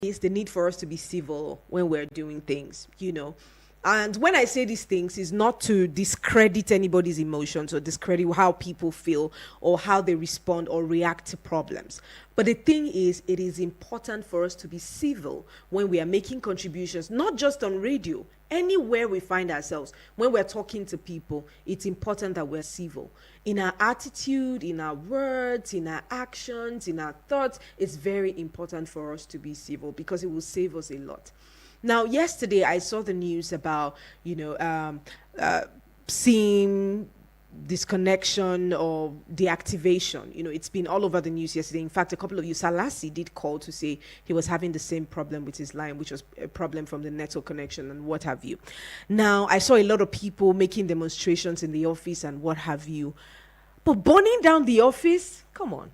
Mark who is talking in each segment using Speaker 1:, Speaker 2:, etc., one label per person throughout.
Speaker 1: is the need for us to be civil when we're doing things, you know. And when I say these things, is not to discredit anybody's emotions or discredit how people feel or how they respond or react to problems. But the thing is, it is important for us to be civil when we are making contributions, not just on radio, anywhere we find ourselves. When we're talking to people, it's important that we're civil. In our attitude, in our words, in our actions, in our thoughts, it's very important for us to be civil because it will save us a lot. Now, yesterday I saw the news about, seeing disconnection or deactivation. You know, it's been all over the news yesterday. In fact, a couple of you, Salasi did call to say he was having the same problem with his line, which was a problem from the network connection and what have you. Now, I saw a lot of people making demonstrations in the office and what have you. But burning down the office, come on.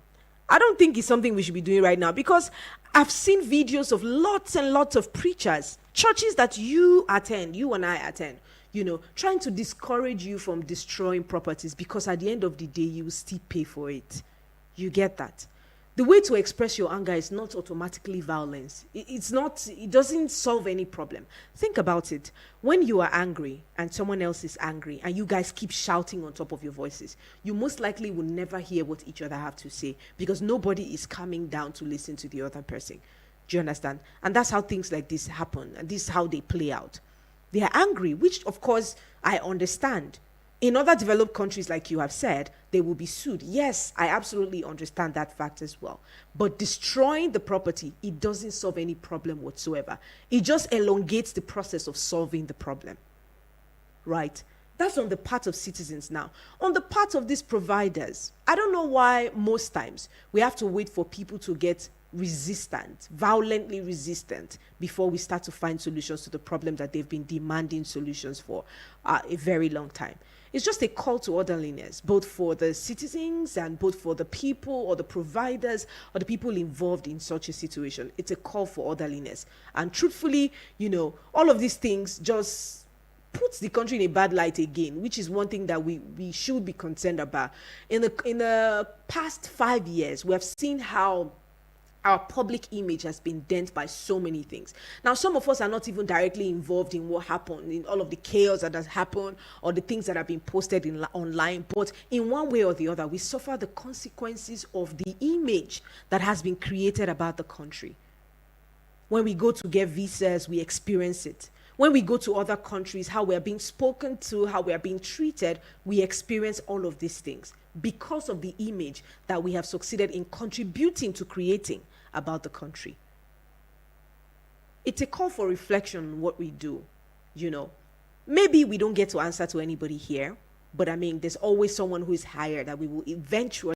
Speaker 1: I don't think it's something we should be doing right now because I've seen videos of lots and lots of preachers, churches that you attend, you and I attend, you know, trying to discourage you from destroying properties because at the end of the day, you will still pay for it. You get that? The way to express your anger is not automatically violence. It doesn't solve any problem. Think about it. When you are angry and someone else is angry and you guys keep shouting on top of your voices, you most likely will never hear what each other have to say because nobody is coming down to listen to the other person. Do you understand? And that's how things like this happen. And this is how they play out. They are angry, which of course I understand. In other developed countries, like you have said, they will be sued. Yes, I absolutely understand that fact as well. But destroying the property, it doesn't solve any problem whatsoever. It just elongates the process of solving the problem. Right? That's on the part of citizens now. On the part of these providers, I don't know why most times we have to wait for people to get resistant, violently resistant, before we start to find solutions to the problem that they've been demanding solutions for a very long time. It's just a call to orderliness, both for the citizens and both for the people or the providers or the people involved in such a situation. It's a call for orderliness. And truthfully, you know, all of these things just puts the country in a bad light again, which is one thing that we should be concerned about. In the past 5 years, we have seen how our public image has been dent by so many things. Now, some of us are not even directly involved in what happened, in all of the chaos that has happened or the things that have been posted online. But in one way or the other, we suffer the consequences of the image that has been created about the country. When we go to get visas, we experience it. When we go to other countries, how we are being spoken to, how we are being treated, we experience all of these things because of the image that we have succeeded in contributing to creating about the country. It's a call for reflection on what we do, you know. Maybe we don't get to answer to anybody here, but I mean, there's always someone who is higher that we will eventually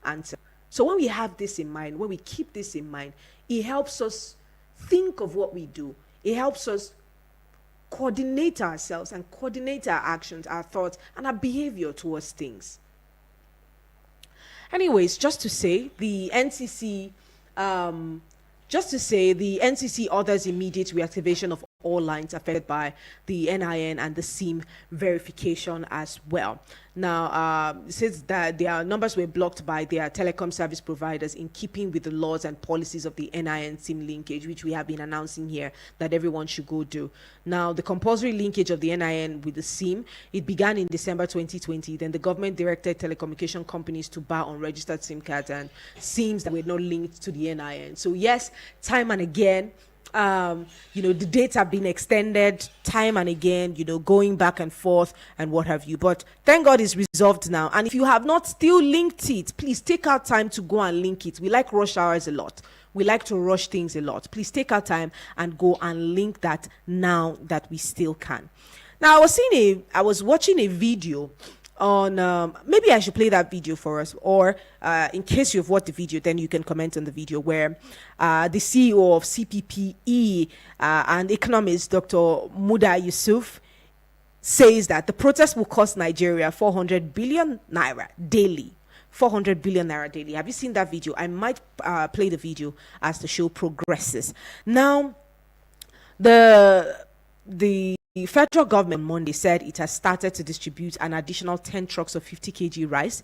Speaker 1: answer. So when we have this in mind, when we keep this in mind, it helps us think of what we do. It helps us coordinate ourselves and coordinate our actions, our thoughts, and our behavior towards things. Anyways, just to say, the NCC orders immediate reactivation of all lines affected by the NIN and the SIM verification as well. Now, it says that their numbers were blocked by their telecom service providers in keeping with the laws and policies of the NIN SIM linkage, which we have been announcing here that everyone should go do. Now, the compulsory linkage of the NIN with the SIM, it began in December 2020. Then the government directed telecommunication companies to bar unregistered SIM cards and SIMs that were not linked to the NIN. So yes, time and again, the dates have been extended time and again, going back and forth and what have you. But thank God it's resolved now. And if you have not still linked it, please take out time to go and link it. We like rush hours a lot. We like to rush things a lot. Please take our time and go and link that now that we still can. Now, I was watching a video on maybe I should play that video for us, or in case you've watched the video, then you can comment on the video where the CEO of CPPE and economist Dr. Muda Yusuf says that the protest will cost Nigeria 400 billion naira daily. 400 billion naira daily. Have you seen that video? I might play the video as the show progresses. Now, the federal government on Monday said it has started to distribute an additional 10 trucks of 50 kg rice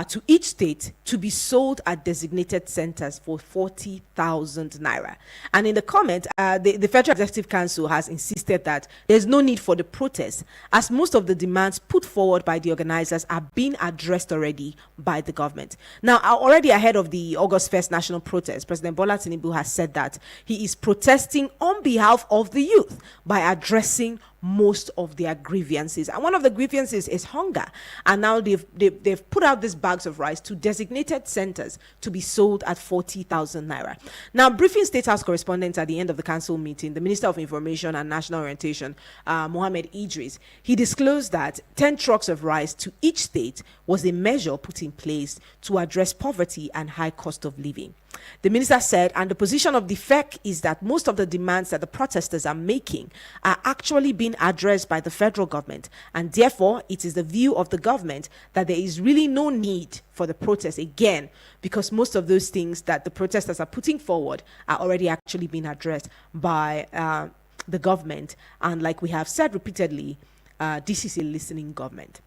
Speaker 1: to each state to be sold at designated centers for 40,000 naira. And in the comment, the Federal Executive Council has insisted that there's no need for the protest, as most of the demands put forward by the organizers are being addressed already by the government. Now, already ahead of the August 1st national protest, President Bola Tinubu has said that he is protesting on behalf of the youth by addressing most of their grievances, and one of the grievances is hunger. And now they've put out these bags of rice to designated centers to be sold at 40,000 naira. Now, briefing State House correspondent at the end of the council meeting, the Minister of Information and National Orientation, Mohammed Idris, he disclosed that 10 trucks of rice to each state was a measure put in place to address poverty and high cost of living. The minister said, and the position of the FEC is that most of the demands that the protesters are making are actually being addressed by the federal government, and therefore it is the view of the government that there is really no need for the protest again, because most of those things that the protesters are putting forward are already actually being addressed by the government. And like we have said repeatedly, this is a listening government.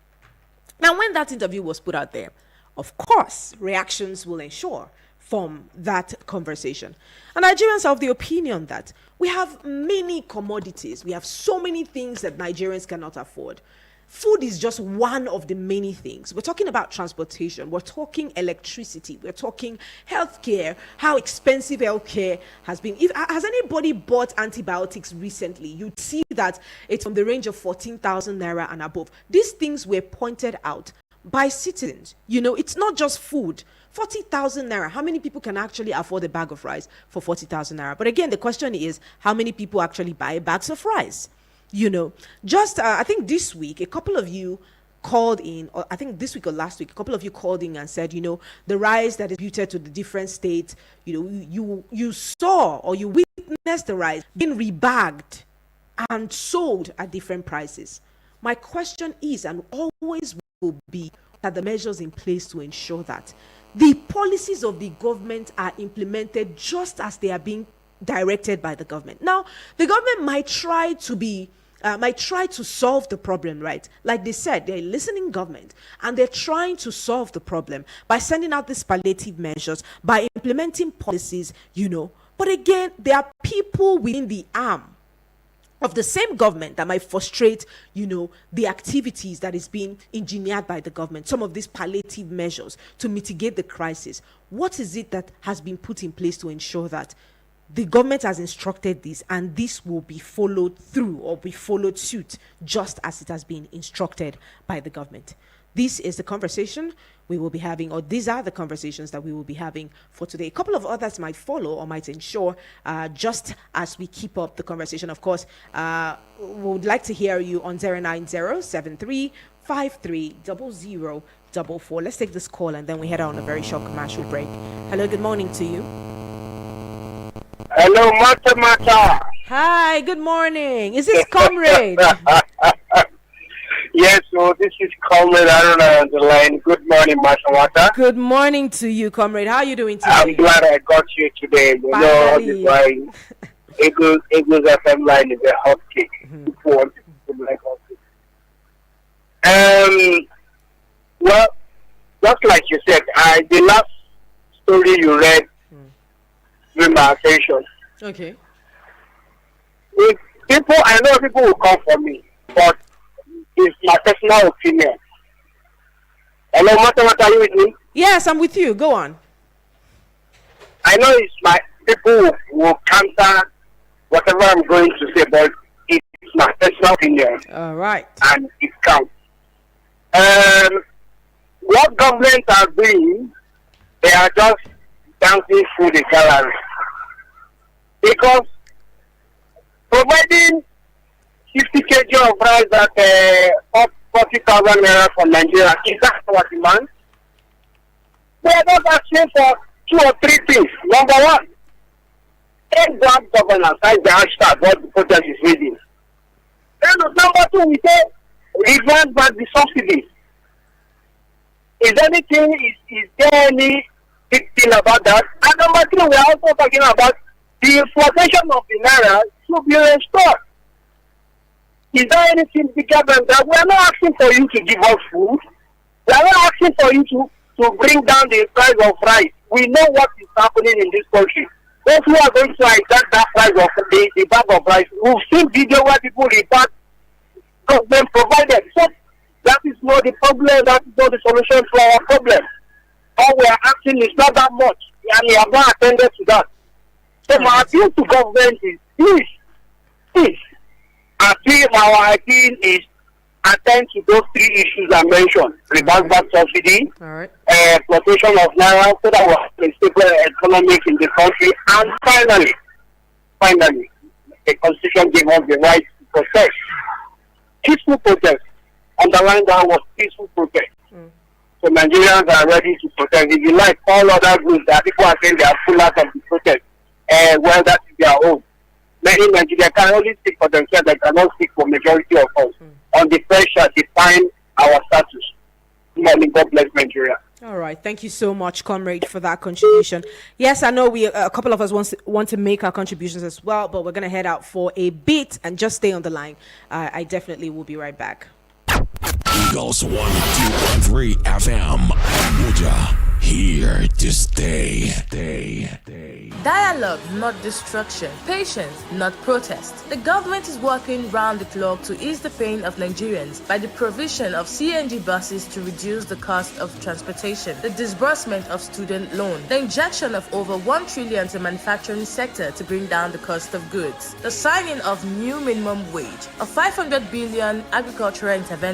Speaker 1: Now, when that interview was put out there, of course, reactions will ensure from that conversation. And Nigerians are of the opinion that we have many commodities. We have so many things that Nigerians cannot afford. Food is just one of the many things. We're talking about transportation. We're talking electricity. We're talking healthcare, how expensive healthcare has been. Has anybody bought antibiotics recently? You'd see that it's from the range of 14,000 naira and above. These things were pointed out by citizens. You know, it's not just food. 40,000 naira. How many people can actually afford a bag of rice for 40,000 naira? But again, the question is, how many people actually buy bags of rice? You know, just I think this week, a couple of you called in, or I think this week or last week, a couple of you called in and said, you know, the rice that is distributed to the different states, you know, you saw or you witnessed the rice being rebagged and sold at different prices. My question is, and always will be, that the measures in place to ensure that the policies of the government are implemented just as they are being directed by the government. Now, the government might try to solve the problem, right? Like they said, they're a listening government, and they're trying to solve the problem by sending out these palliative measures, by implementing policies, you know. But again, there are people within the arm of the same government that might frustrate, you know, the activities that is being engineered by the government, some of these palliative measures to mitigate the crisis. What is it that has been put in place to ensure that the government has instructed this and this will be followed through or be followed suit just as it has been instructed by the government? This is the conversation we will be having, or these are the conversations that we will be having for today. A couple of others might follow or might ensure just as we keep up the conversation. Of course, we would like to hear you on 090-7353-0044. Let's take this call and then we head on a very short commercial break. Hello, good morning to you.
Speaker 2: Hello, Mata.
Speaker 1: Hi, good morning. Is this Comrade?
Speaker 2: Yes, so this is Comrade Aaron on the line. Good morning, Mata.
Speaker 1: Good morning to you, Comrade. How are you doing today?
Speaker 2: I'm glad I got you today. You know, this is why Eagles FM line is a hot cake. People want to like hot cake. Well, just like you said, the last story you read drew my attention.
Speaker 1: Okay.
Speaker 2: I know people will come for me, but it's my personal opinion. Hello, Mata, are you with me?
Speaker 1: Yes, I'm with you. Go on.
Speaker 2: I know it's my people will counter whatever I'm going to say, but it's my personal opinion.
Speaker 1: All right.
Speaker 2: And it counts. What governments are doing, they are just dancing through the gallery. Because providing 50 kg of rice at 40,000 naira for Nigeria, is that our demand? They are not asking for 2 or 3 things. Number one, take that governance as the hashtag what the protest is reading. Then number 2, we say revert back the subsidies. Is there any big thing about that? And number 3, we are also talking about the inflation of the naira should be restored. Is there anything bigger than that? We are not asking for you to give us food. We are not asking for you to bring down the price of rice. We know what is happening in this country. Those who are going to hijack that price of the bag of rice, we've seen video where people report government provided. So that is not the problem. That is not the solution to our problem. All we are asking is not that much, and we have not attended to that. So my appeal to government is please, our appeal is attend to those three issues I mentioned: reverse back subsidy, protection of naira, so that we have a stable economic in the country, and finally, the constitution gives us the right to protest. Peaceful protest. Underline that was peaceful protest. So Nigerians are ready to protest. If you like all other groups that people are saying they are full out of the protest, well, that is their own. Many Nigerians can only speak for themselves, they cannot speak for majority of us. On the pressure, define our status. Morning, God bless Nigeria.
Speaker 1: All right, thank you so much, comrade, for that contribution. Yes, I know a couple of us want to make our contributions as well, but we're going to head out for a bit and just stay on the line. I definitely will be right back.
Speaker 3: Eagles 102.3 FM, Abuja, here to stay.
Speaker 4: Dialogue, not destruction. Patience, not protest. The government is working round the clock to ease the pain of Nigerians by the provision of CNG buses to reduce the cost of transportation, the disbursement of student loan, the injection of over 1 trillion to manufacturing sector to bring down the cost of goods, the signing of new minimum wage, a 500 billion agricultural intervention